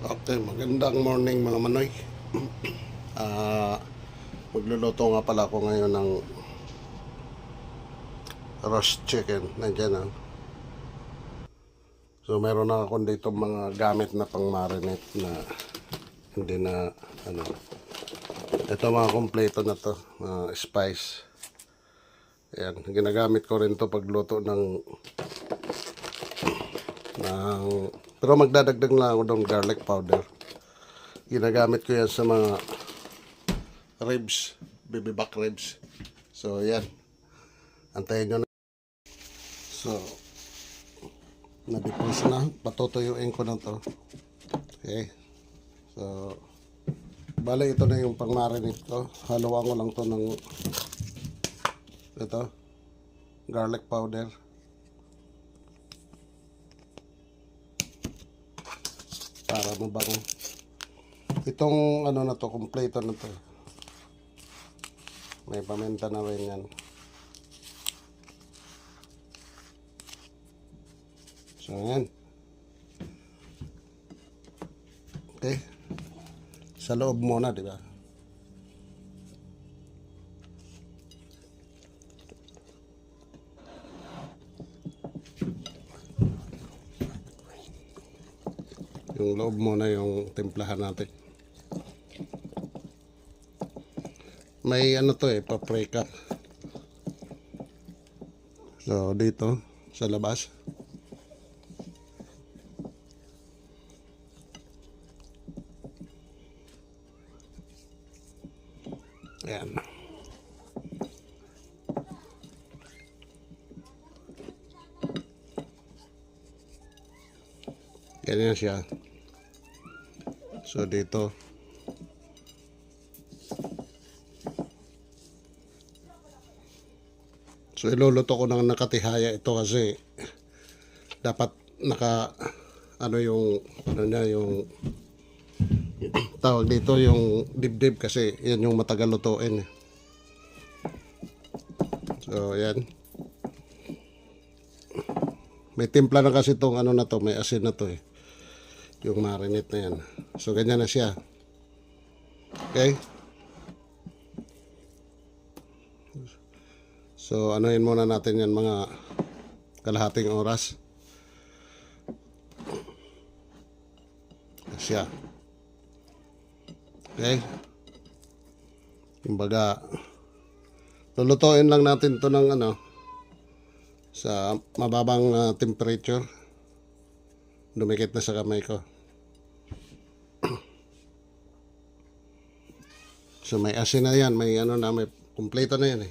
Okay, magandang morning mga manoy. Magluluto nga pala ako ngayon ng roast chicken. Nandiyan na. So meron na ako dito mga gamit na pang marinate na hindi na ano. Ito mga kompleto na to, mga spice. Ayan, ginagamit ko rin to pagluto ng pero magdadagdag lang ako ng garlic powder. Ginagamit ko yan sa mga ribs, baby back ribs. So yan, antayin nyo na. So na-depush na, patutuyuin ko na to. Okay, so bale ito na yung pang marinate ko. Haluan ko lang to ng ito, garlic powder, para mabango. Itong ano na to, kompleto na to. May paminta na rin yan. So yan. Okay. Sa loob muna, di ba? Yung loob muna yung timplahan natin. May ano to paprika. So dito sa labas. Ayan. Ganyan siya. So dito. So iluluto ko ng nakatihaya ito kasi dapat naka ano yung ano niya, yung tawag dito yung dibdib, kasi yan yung matagal lutuin. So yan. May timpla na kasi itong ano na to, may asin na to yung marinate na yan. So ganyan na siya. Okay. So anuhin muna natin yan mga kalahating oras. Siya. Okay. Kumbaga lulutuin lang natin to ng ano, sa mababang temperature. Dumikit na sa kamay ko. So may asin na yan, may ano na, may kumpleto na yan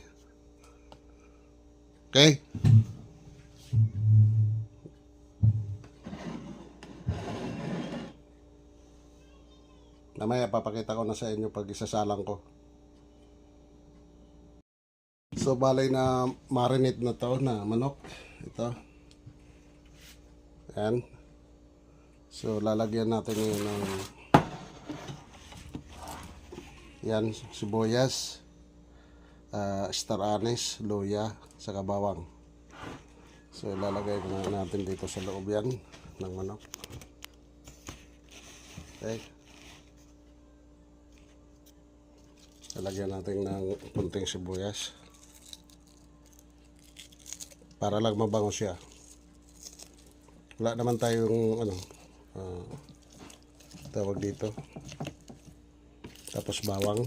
Okay? Mamaya papakita ko na sa inyo pag isasalang ko. So balay na marinate na to na manok. Ito. Ayan. So lalagyan natin yun ng yan, sibuyas, star anise, luya, saka bawang. So ilalagay na natin dito sa loob yan ng manok. Okay. Lalagyan natin ng kunting sibuyas para lang mabango siya. Wala naman tayong ano, tawag dito. Tapos bawang.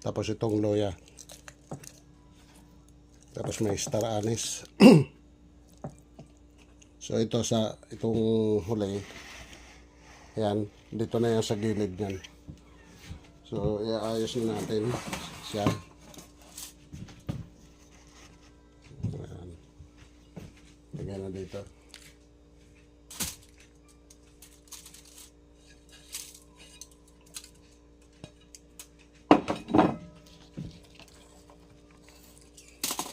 Tapos itong luya. Tapos may star anise. So ito sa itong huli. Ayan, dito na yan sa gilid niyan. So iayos na natin siya. Ayan. Lagyan na dito.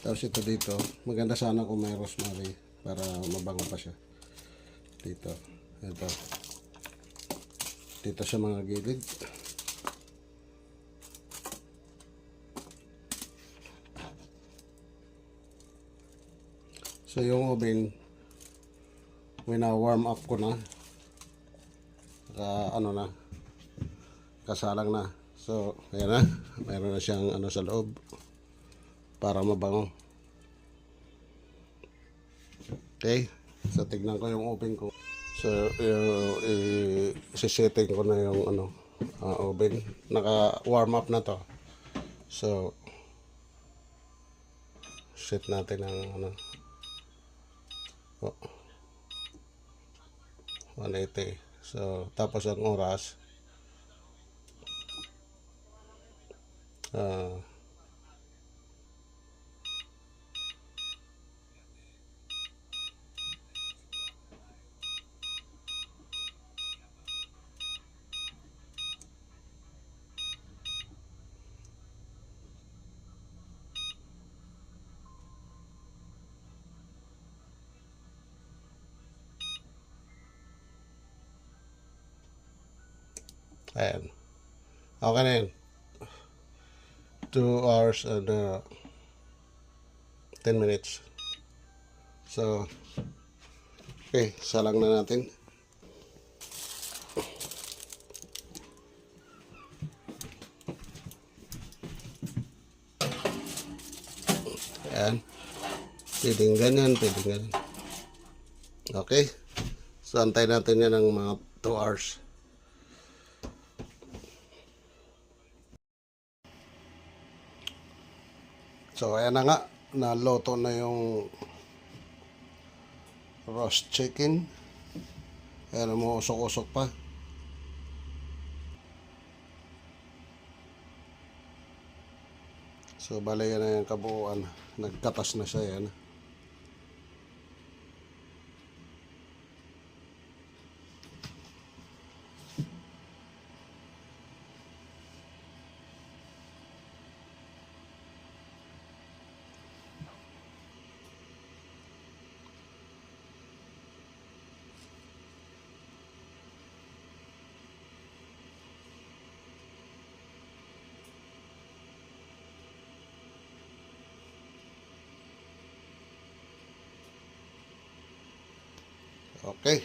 Tapos ito dito, maganda sana kung may rosemary para mabango pa siya. Dito, ito. Dito sa mga gilid. So yung oven, wina-warm up ko na. Ano na, kasalang na. So, ayan na. Mayroon na siyang ano sa loob para mabango. Okay. So, tignan ko yung oven ko. So, i-setting ko na yung ano, oven. Naka-warm up na to. So, set natin ang ano. Oh, 180. So, tapos ang oras ah ayan. Okay na yun. 2 hours and 10 minutes. So, okay, salang na natin. Ayan. Pwedeng ganyan, pwedeng ganyan. Okay. So, antay natin yan ng mga 2 hours. So, ayan na nga. Naloto na yung roast chicken. Ayan, umuusok-usok pa. So, bale yan na yung kabuuan. Nagkatas na siya yan. Okay.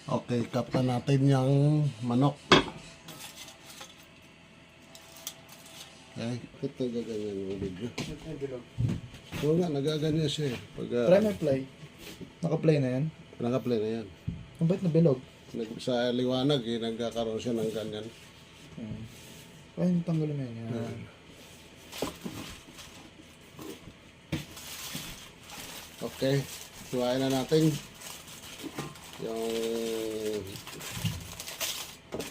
Okay, kapta natin yung manok. Okay, ito gaganyan yung video. Oo nga, nagaganyan siya eh. Pag, Try mo play. Naka-play na yan. naka-play na yan. Ang bait na bilog. Sa liwanag eh, nagkakaroon siya ng ganyan. Ay, tanggalin mo yan. Yan. Okay, suwain na natin yung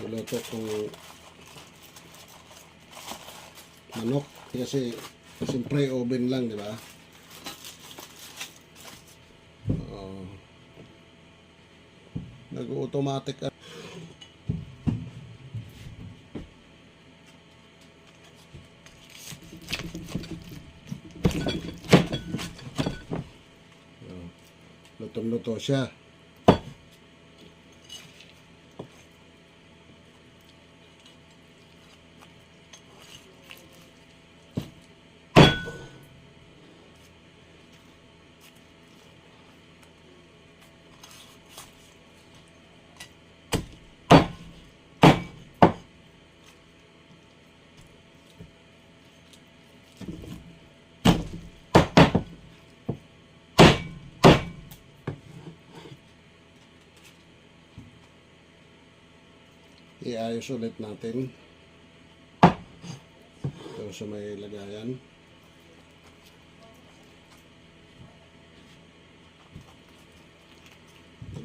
luto kong manok. Kasi siyempre oven lang, di ba? Nag-automatic. Lutong-luto siya. Iayos ulit natin ito sa may lagayan.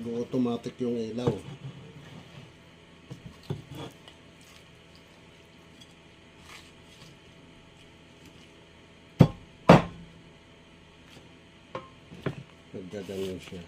Automatic yung ilaw. Naggaganyan siya.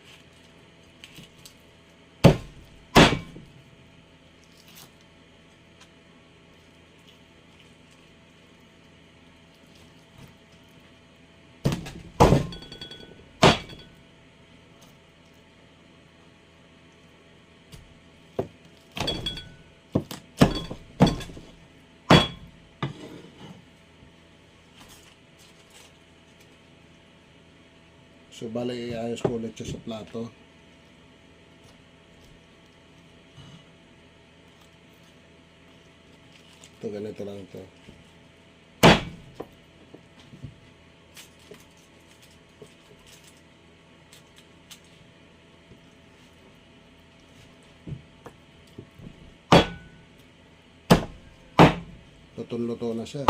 So, bali, iayos ko ulit siya sa plato. Ito, ganito lang ito. Lutong-luto na siya.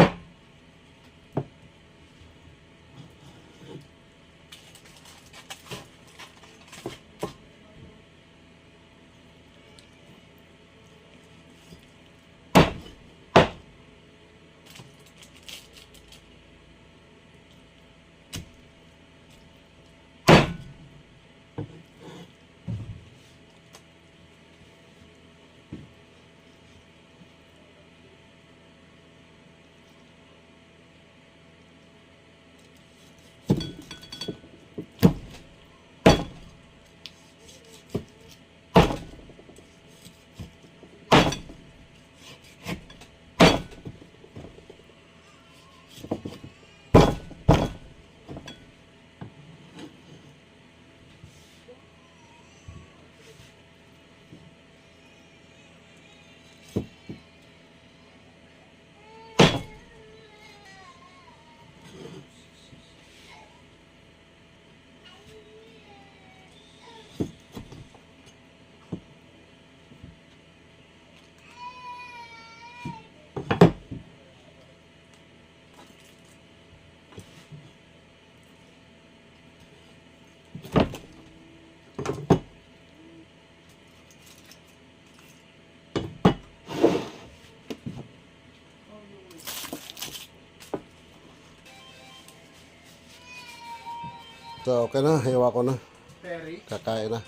So, okay na. Hiwa ko na. Perry. Kakain na.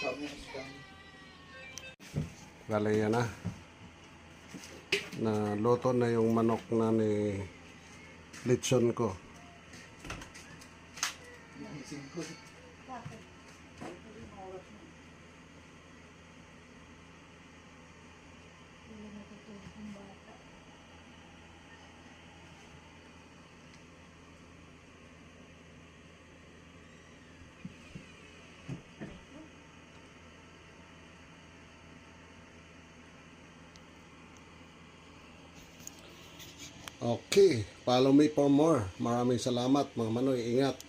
Stop mo, stop. Bale, yan na. Naluto na yung manok na ni lechon ko. Naising ko. Okay, follow me for more. Maraming salamat mga Manoy. Ingat.